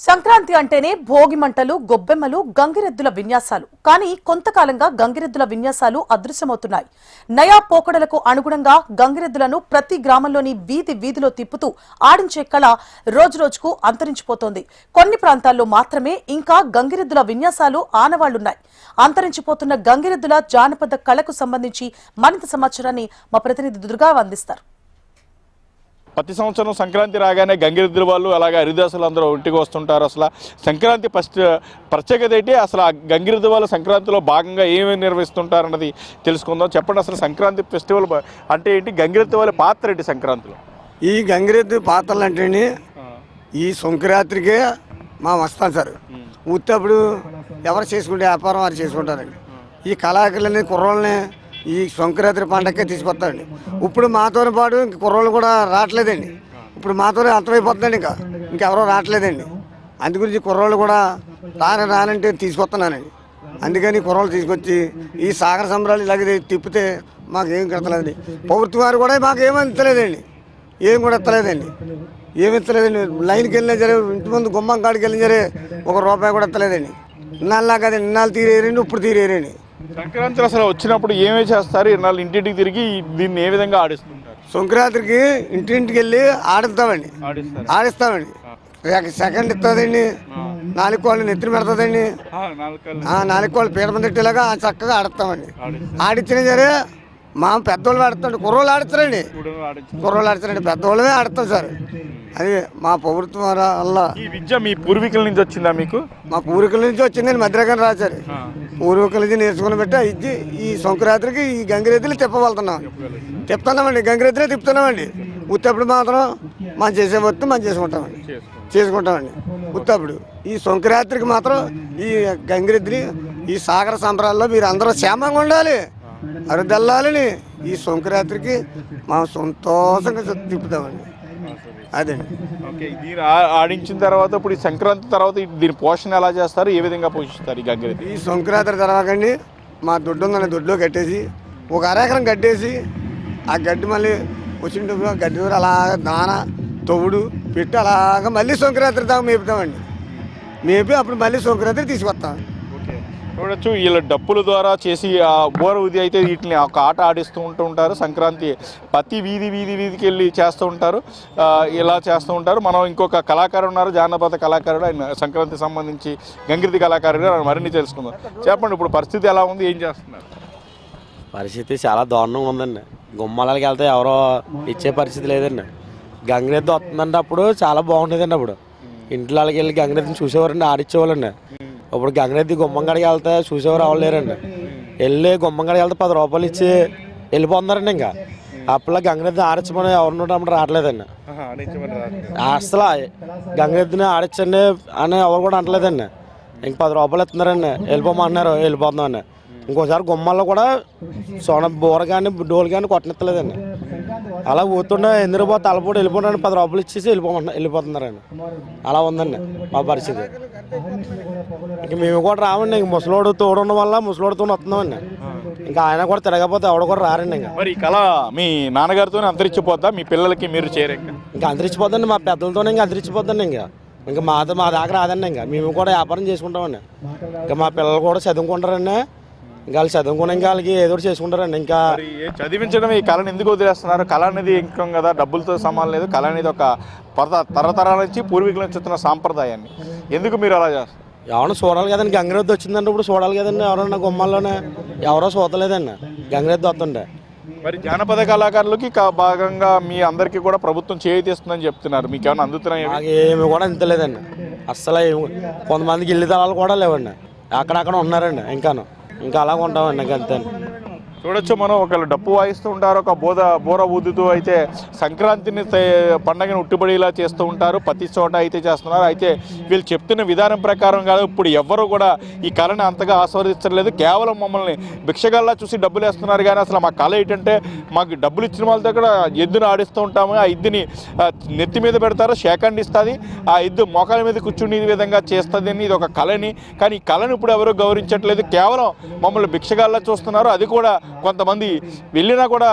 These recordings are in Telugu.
సంక్రాంతి అంటేనే భోగి మంటలు, గొబ్బెమ్మలు, గంగిరెద్దుల విన్యాసాలు. కానీ కొంతకాలంగా గంగిరెద్దుల విన్యాసాలు అదృశ్యమవుతున్నాయి. నయా పోకడలకు అనుగుణంగా గంగిరెద్దులను ప్రతి గ్రామంలోని వీధిలో తిప్పుతూ ఆడించే కళ రోజురోజుకు అంతరించిపోతోంది. కొన్ని ప్రాంతాల్లో మాత్రమే ఇంకా గంగిరెద్దుల విన్యాసాలు ఆనవాళ్లున్నాయి. అంతరించిపోతున్న గంగిరెద్దుల జానపద కళకు సంబంధించి మరింత సమాచారాన్ని మా ప్రతినిధి దుర్గా అందిస్తారు. ప్రతి సంవత్సరం సంక్రాంతి రాగానే గంగిరెద్దుల వాళ్ళు అలాగే హరిదాసులు అందరూ ఇంటికి వస్తుంటారు. అసలు సంక్రాంతి ప్రత్యేకత ఏంటి, అసలు ఆ గంగిరెద్దు వాళ్ళు సంక్రాంతిలో భాగంగా ఏమేమి నిర్వహిస్తుంటారు అన్నది తెలుసుకుందాం. చెప్పండి, అసలు సంక్రాంతి ఫెస్టివల్ అంటే ఏంటి, గంగిరెద్దు వాళ్ళ పాత్ర ఏంటి సంక్రాంతిలో? ఈ గంగిరెద్దు పాత్రలు అంటే ఈ సంక్రాంతికే మా వస్తాం సార్. ఉత్తప్పుడు ఎవరు చేసుకుంటే వ్యాపారం వారు చేసుకుంటారండి. ఈ కళాకారులని కుర్రోళ్ళని ఈ సంక్రాంతి పండగకే తీసుకొస్తారండి. ఇప్పుడు మాతో పాటు ఇంక కుర్రోళ్ళు కూడా రావట్లేదండి. ఇప్పుడు మాతోనే అర్థమైపోతుందండి, ఇంకెవరో రావట్లేదండి. అందుగురించి కుర్రోళ్ళు కూడా రానంటే తీసుకొస్తున్నానండి. అందుకని కుర్రోళ్ళు తీసుకొచ్చి ఈ సాగర సంబరాలు ఇలాగే తిప్పితే మాకేం కడతలేదండి. ప్రభుత్వం వారు కూడా మాకేమీ ఇస్తలేదండి, ఏం కూడా ఇస్తలేదండి, ఏమి ఇస్తలేదండి. లైన్కి వెళ్ళినా సరే, ఇంటి ముందు గుమ్మం కాడికి వెళ్ళిన సరే ₹1 కూడా ఇస్తలేదండి. ఇన్నాళ్ళ కదండి, ఇన్నాళ్ళు తీరేరండి, ఇప్పుడు తీరేరండి. సంక్రాంతి అసలు వచ్చినప్పుడు ఏమేమి చేస్తారు? ఇన్నాళ్ళు ఇంటింటికి తిరిగి దీన్ని ఏ విధంగా ఆడిస్తుంటారు? సంక్రాంతికి ఇంటింటికి వెళ్ళి ఆడిస్తామండి. సెకండ్ ఇస్తుందండి, 4 కోళ్ళు నెత్తిన పెడుతుందండి, 4 కోళ్ళు పీడ మీద తిట్టేలాగా చక్కగా ఆడిస్తామండి. ఆడిచ్చినా సరే మా పెద్దోళ్ళు ఆడుతాండి, కుర్రోళ్ళు ఆడుతారండి, పెద్దవాళ్ళమే ఆడతాం సార్. అది మా ప్రభుత్వం వల్ల. ఈ విద్య మీ పూర్వీకుల నుంచి వచ్చిందా మీకు? మా పూర్వీకుల నుంచి వచ్చిందండి, మద్రాకని రాశారు. పూర్వీకుల నుంచి నేర్చుకుని పెట్టి ఇచ్చి ఈ సంక్రాంతికి ఈ గంగిరెద్దులు తిప్పుతున్నామండి, గంగిరెద్దులే తిప్పుతున్నామండి. ఉత్తప్పుడు మాత్రం మనం చేసే వస్తు మనం చేసుకుంటామండి. ఉత్తప్పుడు ఈ సంక్రాంతికి మాత్రం ఈ గంగిరెద్దుని ఈ సాగర సంబరాల్లో మీరు అందరూ క్షేమంగా ఉండాలి, అరుదెల్లాలని ఈ సంక్రాంతికి మనం సంతోషంగా తిప్పుతామండి. అదండి. ఓకే, దీన్ని ఆడించిన తర్వాత ఇప్పుడు ఈ సంక్రాంతి తర్వాత దీని పోషణ ఎలా చేస్తారు, ఏ విధంగా పోషిస్తారు ఈ గంగిరెద్దు? ఈ సంక్రాంతి తర్వాత అండి మా దొడ్డు ఉందని దొడ్లో కట్టేసి 1 అరెకరం కట్టేసి ఆ గడ్డి మళ్ళీ వచ్చిన గడ్డి దూరం అలాగ దాన తొవుడు పెట్టి అలాగ మళ్ళీ సంక్రాంతి దాకా మేపుతామండి. మేపి అప్పుడు మళ్ళీ సంక్రాంతి తీసుకొస్తాం. చూడొచ్చు, వీళ్ళ డప్పుల ద్వారా చేసి ఆ బోర ఉది అయితే వీటిని ఒక ఆట ఆడిస్తూ ఉంటారు. సంక్రాంతి ప్రతి వీధికి వెళ్ళి చేస్తూ ఉంటారు, ఇలా చేస్తూ ఉంటారు. మనం ఇంకొక కళాకారుడు ఉన్నారు, జానపద కళాకారుడు, ఆయన సంక్రాంతికి సంబంధించి గంగిరెద్దు కళాకారుడు, మరిన్ని తెలుసుకుందాం. చెప్పండి, ఇప్పుడు పరిస్థితి ఎలా ఉంది, ఏం చేస్తున్నారు? పరిస్థితి చాలా దారుణంగా ఉందండి. గుమ్మాలకి వెళ్తే ఎవరో ఇచ్చే పరిస్థితి లేదండి. గంగిరెద్దు వస్తుందంటే అప్పుడు చాలా బాగుంటుందండి. అప్పుడు ఇంట్లోకి వెళ్ళి గంగిరెద్దుని చూసేవారండి, ఆడిచ్చేవాళ్ళండి. ఇప్పుడు గంగిరెద్దు గుమ్మంగడికి వెళ్తే చూసేవారు అవ్వలేరండి. వెళ్ళి గుమ్మంగడికి వెళ్తే ₹10 ఇచ్చి వెళ్ళిపోతున్నారండి. ఇంకా అప్పుడు గంగిరెద్దుని ఆడించమని ఎవరు రావట్లేదండి. అసలు గంగిరెద్దుని ఆడించండి అని ఎవరు కూడా అంటలేదండి. ఇంక ₹10 ఇస్తున్నారండి, వెళ్ళిపోమన్నారు, వెళ్ళిపోతున్నామండి. ఇంకోసారి గుమ్మాల్లో కూడా బోర కానీ డోలు కానీ కొట్టనిస్తలేదండి. అలా పోతుండే ఎందుకు పోతే తలపోటు వెళ్ళిపోండి, ₹10 ఇచ్చేసి వెళ్ళిపోతున్నారండి. అలా ఉందండి మా పరిస్థితి. ఇంక మేము కూడా రావండి. ఇంక ముసలోడు తోడున్న వల్ల ముసలోడుతో వస్తున్నామండి. ఇంకా ఆయన కూడా తిరగకపోతే ఎవడ కూడా రారండి. ఇంకా మరి ఈ కళ మీ నాన్నగారితోనే అంతరించిపోద్దా, మీ పిల్లలకి మీరు చేరే? ఇంకా అంతరించిపోద్దండి, మా పెద్దలతోనే ఇంకా అంతరించిపోద్దండి. ఇంకా మా దాకా రాదండి. ఇంకా మేము కూడా వ్యాపారం చేసుకుంటామండి. ఇంకా మా పిల్లలు కూడా చదువుకుంటారండి. ఇంకా వాళ్ళు చదువుకునే ఇంకా వాళ్ళకి ఏదో చేసుకుంటారండి. ఇంకా చదివించడం ఈ కళను ఎందుకు వదిలేస్తున్నారు? కళ అనేది ఇంకం కదా, డబ్బులతో సమానం లేదు. కళ అనేది ఒక తరతరాల నుంచి పూర్వీకుల నుంచి వస్తున్న సాంప్రదాయాన్ని ఎందుకు మీరు అలా చేస్తారు? ఎవరన్నా చూడాలి కదండి, గంగిరెద్దు వచ్చిందంటే ఇప్పుడు చూడాలి కదండి. ఎవరన్నా గుమ్మాల్లోనే ఎవరో చూడలేదండి గంగిరెద్దు వస్తుంటే. మరి జానపద కళాకారులకి భాగంగా మీ అందరికీ కూడా ప్రభుత్వం చేయిస్తుందని చెప్తున్నారు, మీకు ఏమైనా అందుతున్నాయి? ఏమి కూడా ఇంతలేదండి అస్సలు. కొంతమందికి ఇల్లు తలాలు కూడా లేవండి, అక్కడక్కడ ఉన్నారండి. ఇంకా అలాగ ఉంటామండి. ఇంకా అంతే. చూడొచ్చు, మనం ఒకళ్ళు డప్పు వాయిస్తూ ఉంటారు, ఒక బోర ఊదుతూ అయితే సంక్రాంతిని పండగను ఉట్టుబడిలా చేస్తూ ఉంటారు. ప్రతి చోట అయితే చేస్తున్నారు. అయితే వీళ్ళు చెప్తున్న విధానం ప్రకారం కాదు, ఇప్పుడు ఎవ్వరూ కూడా ఈ కళని అంతగా ఆస్వాదించలేదు. కేవలం మమ్మల్ని భిక్షగాల్లా చూసి డబ్బులు వేస్తున్నారు. కానీ అసలు మా కళ ఏంటంటే, మాకు డబ్బులు ఇచ్చిన వాళ్ళతో కూడా ఎద్దును ఆడిస్తూ ఉంటాము. ఆ ఎద్దుని నెత్తి మీద పెడతారు, షేకండ్ ఇస్తుంది, ఆ ఎద్దు మోకాల మీద కూర్చుని ఈ విధంగా చేస్తుంది అని, ఇది ఒక కళని. కానీ ఈ కళను ఇప్పుడు ఎవరూ గౌరవించట్లేదు, కేవలం మమ్మల్ని భిక్షగాల్లా చూస్తున్నారు. అది కూడా కొంతమంది వెళ్ళినా కూడా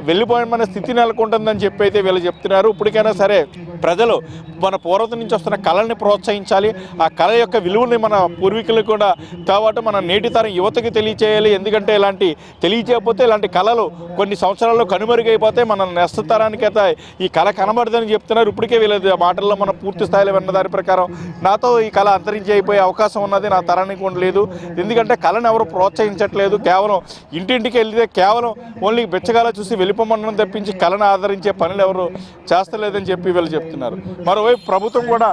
వెళ్ళిపోయిన స్థితి నెలకొంటుందని చెప్పి అయితే వీళ్ళు చెప్తున్నారు. ఇప్పటికైనా సరే ప్రజలు మన పూర్వత నుంచి వస్తున్న కళల్ని ప్రోత్సహించాలి. ఆ కళ యొక్క విలువని మన పూర్వీకులకు కూడా కాబట్టి మన నేటి తరం యువతకి తెలియచేయాలి. ఎందుకంటే ఇలాంటి తెలియచేయకపోతే ఇలాంటి కళలు కొన్ని సంవత్సరాల్లో కనుమరుగైపోతే మన నెక్స్ట్ తరానికైతే ఈ కళ కనబడదని చెప్తున్నారు. ఇప్పటికే వీళ్ళ మాటల్లో మనం పూర్తి స్థాయిలో విన్న దాని ప్రకారం నాతో ఈ కళ అంతరించి అయిపోయే అవకాశం ఉన్నది నా తరానికి ఉండలేదు. ఎందుకంటే కళను ఎవరు ప్రోత్సహించట్లేదు. కేవలం ఇంటింటికి వెళ్తే కేవలం ఓన్లీ బెచ్చగాల చూసి వెళ్ళిపోమనడం తప్పించి కళను ఆదరించే పనులు ఎవరు చేస్తలేదని చెప్పి వీళ్ళు చెప్తున్నారు. మరోవైపు ప్రభుత్వం కూడా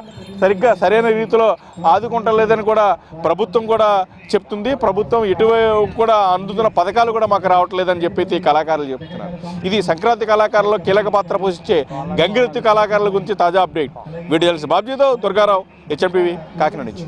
సరైన రీతిలో ఆదుకుంటలేదని కూడా ప్రభుత్వం కూడా చెప్తుంది. ప్రభుత్వం ఇటువైపు కూడా అందుతున్న పథకాలు కూడా మాకు రావట్లేదని చెప్పి ఈ కళాకారులు చెప్తున్నారు. ఇది సంక్రాంతి కళాకారుల్లో కీలక పాత్ర పోషించే గంగిరెద్దు కళాకారుల గురించి తాజా అప్డేట్. వీడియో బాబ్జీతో దుర్గారావు, హెచ్ఎంటీవీ, కాకినాడ నుంచి.